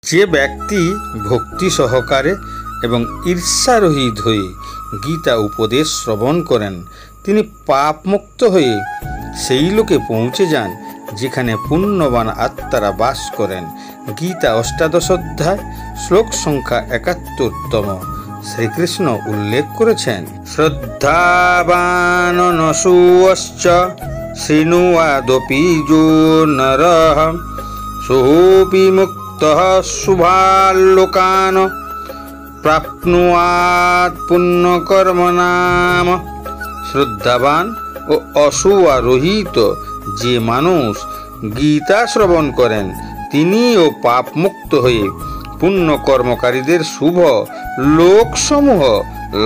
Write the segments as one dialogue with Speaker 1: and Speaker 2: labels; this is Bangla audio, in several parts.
Speaker 1: যে ব্যক্তি ভক্তি সহকারে এবং ঈর্ষারহিত হয়ে গীতা উপদেশ শ্রবণ করেন, তিনি পাপমুক্ত হয়ে সেই লোকে পৌঁছে যান যেখানে পুণ্যবান আত্মারা বাস করেন। গীতা অষ্টাদশ অধ্যায় শ্লোক সংখ্যা ৭১তম শ্রীকৃষ্ণ উল্লেখ করেছেন, শ্রদ্ধাবান নসুয়শ্চ শৃণুয়াদপি যো নরঃ সোপি মুক্তঃ শুভাল্লোকান প্রাপ্নুয়াৎ পুণ্যকর্মণাম। শ্রদ্ধাবান ও অসূয়া রহিত যে মানুষ গীতা শ্রবণ করেন, তিনিও পাপমুক্ত হয়ে পুণ্যকর্মকারীদের শুভ লোকসমূহ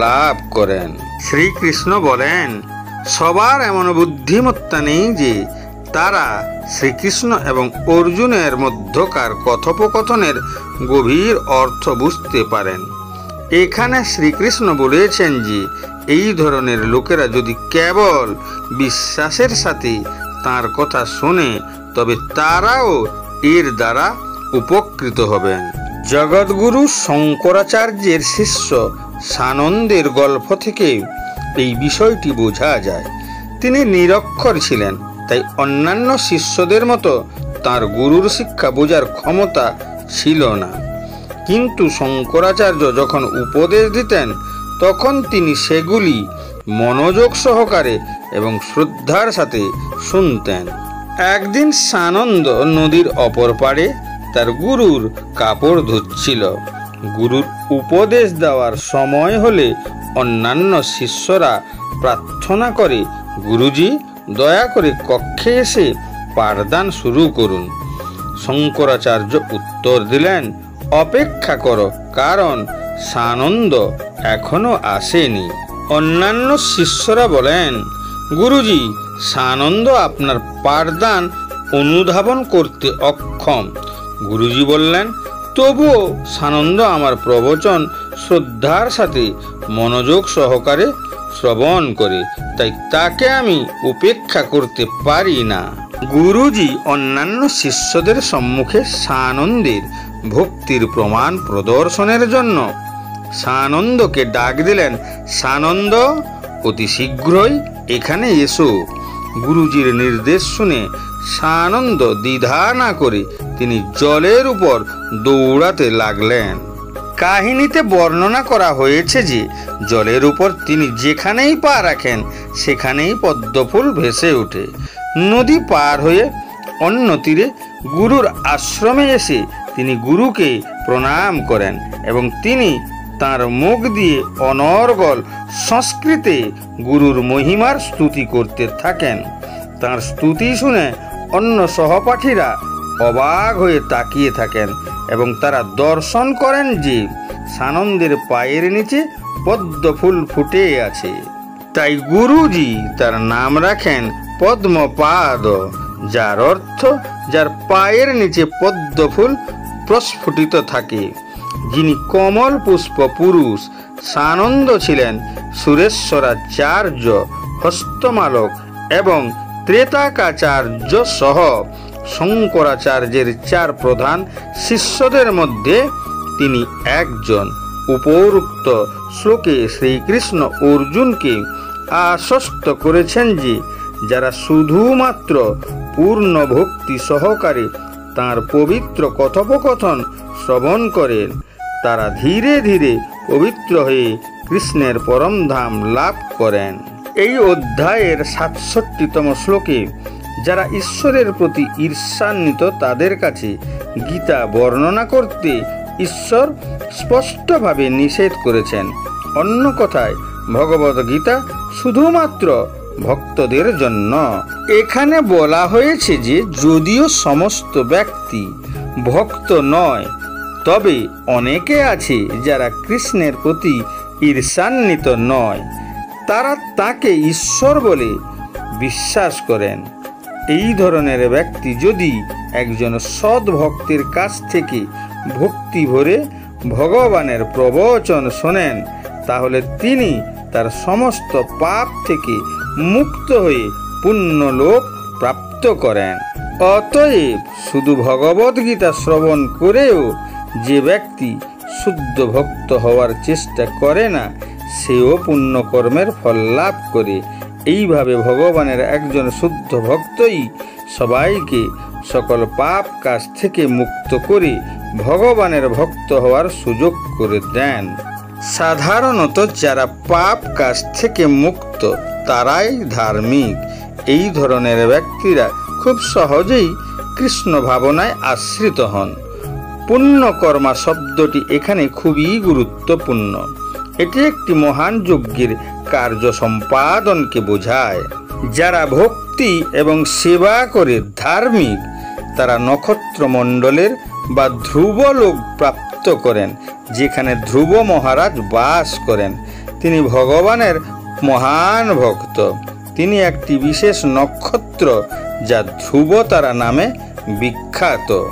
Speaker 1: লাভ করেন। শ্রীকৃষ্ণ বলেন, সবার এমন বুদ্ধিমত্তা নেই যে তারা শ্রীকৃষ্ণ এবং অর্জুনের মধ্যকার কথোপকথনের গভীর অর্থ বুঝতে পারেন। এখানে শ্রীকৃষ্ণ বলেছেন যে এই ধরনের লোকেরা যদি কেবল বিশ্বাসের সাথে তাঁর কথা শোনে, তবে তারাও এর দ্বারা উপকৃত হবেন। জগৎগুরু শঙ্করাচার্যের শিষ্য সানন্দের গল্প থেকে এই বিষয়টি বোঝা যায়। তিনি নিরক্ষর ছিলেন, তাই অন্যান্য শিষ্যদের মতো তাঁর গুরুর শিক্ষা বোঝার ক্ষমতা ছিল না। কিন্তু শঙ্করাচার্য যখন উপদেশ দিতেন, তখন তিনি সেগুলি মনোযোগ সহকারে এবং শ্রদ্ধার সাথে শুনতেন। একদিন সানন্দ নদীর অপর পাড়ে তার গুরুর কাপড় ধুচ্ছিল। গুরুর উপদেশ দেওয়ার সময় হলে অন্যান্য শিষ্যরা প্রার্থনা করে, গুরুজি, দয়া করে কক্ষে এসে পাঠদান শুরু করুন। শঙ্করাচার্য উত্তর দিলেন, অপেক্ষা করো, কারণ সানন্দ এখনো আসেনি। অন্যান্য শিষ্যরা বলেন, গুরুজি, সানন্দ আপনার পাঠদান অনুধাবন করতে অক্ষম। গুরুজি বললেন, তবুও সানন্দ আমার প্রবচন শ্রদ্ধার সাথে মনোযোগ সহকারে শ্রবণ করে, তাই তাকে আমি উপেক্ষা করতে পারি না। গুরুজি অন্যান্য শিষ্যদের সম্মুখে সানন্দের ভক্তির প্রমাণ প্রদর্শনের জন্য সানন্দকে ডাক দিলেন, সানন্দ, অতি শীঘ্রই এখানে এসো। গুরুজির নির্দেশ শুনে সানন্দ দ্বিধা না করে তিনি জলের উপর দৌড়াতে লাগলেন। কাহিনীতে বর্ণনা করা হয়েছে যে জলের উপর তিনি যেখানেই পা রাখেন সেখানেই পদ্মফুল ভেসে ওঠে। নদী পার হয়ে অন্য তীরে গুরুর আশ্রমে এসে তিনি গুরুকে প্রণাম করেন এবং তিনি তাঁর মুখ দিয়ে অনর্গল সংস্কৃতে গুরুর মহিমার স্তুতি করতে থাকেন। তাঁর স্তুতি শুনে অন্য সহপাঠীরা অবাক হয়ে তাকিয়ে থাকেন এবং তারা দর্শন করেন যে সানন্দের পায়ের নিচে পদ্মফুল ফুটে আছে। তাই গুরুজি তার নাম রাখেন পদ্মপাদ, যার অর্থ যার পায়ের নিচে পদ্মফুল প্রস্ফুটিত থাকে। যিনি কমল পুষ্প পুরুষ, সানন্দ ছিলেন সুরেশ্বরাচার্য, হস্তমালক এবং ত্রেতাকাচার্য সহ শঙ্করাচার্যের 4 প্রধান শিষ্যদের মধ্যে তিনি একজন। উপরোক্ত শ্লোকে শ্রীকৃষ্ণ অর্জুনকে আশ্বস্ত করেছেন যে যারা শুধুমাত্র পূর্ণ ভক্তি সহকারে তাঁর পবিত্র কথোপকথন শ্রবণ করেন, তারা ধীরে ধীরে পবিত্র হয়ে কৃষ্ণের পরমধাম লাভ করেন। এই অধ্যায়ের ৬৭তম শ্লোকে যারা ঈশ্বরের প্রতি ঈর্ষান্বিত তাদের কাছে গীতা বর্ণনা করতে ঈশ্বর স্পষ্টভাবে নিষেধ করেছেন। অন্য কথায়, ভগবদ গীতা শুধুমাত্র ভক্তদের জন্য। এখানে বলা হয়েছে যে যদিও সমস্ত ব্যক্তি ভক্ত নয়, তবে অনেকে আছে যারা কৃষ্ণের প্রতি ঈর্ষান্বিত নয়। তারা তাকে ঈশ্বর বলে বিশ্বাস করেন। এই ধরনের ব্যক্তি যদি একজন সৎ ভক্তের কাছ থেকে ভক্তি ভরে ভগবানের প্রবচন শোনেন, তাহলে তিনি তার সমস্ত পাপ থেকে মুক্ত হয়ে পুণ্যলোক প্রাপ্ত করেন। অতএব শুধু ভগবদ্গীতা শ্রবণ করেও যে ব্যক্তি শুদ্ধ ভক্ত হওয়ার চেষ্টা করে না, সেও পুণ্যকর্মের ফল লাভ করে। এইভাবে ভগবানের একজন শুদ্ধ ভক্তই সবাইকে সকল পাপ কাজ থেকে মুক্ত করে ভগবানের ভক্ত হওয়ার সুযোগ করে দেন। সাধারণত যারা পাপ কাজ থেকে মুক্ত তারাই ধার্মিক। এই ধরনের ব্যক্তিরা খুব সহজেই কৃষ্ণ ভাবনায় আশ্রিত হন। পুণ্যকর্মা শব্দটি এখানে খুবই গুরুত্বপূর্ণ। এটি একটি মহান যজ্ঞের কার্য সম্পাদনকে বোঝায়। যারা ভক্তি এবং সেবা করে ধার্মিক, তারা নক্ষত্রমণ্ডলের বা ধ্রুবলোক প্রাপ্ত করেন, যেখানে ধ্রুব মহারাজ বাস করেন। তিনি ভগবানের মহান ভক্ত। তিনি একটি বিশেষ নক্ষত্র যা ধ্রুব তারা নামে বিখ্যাত।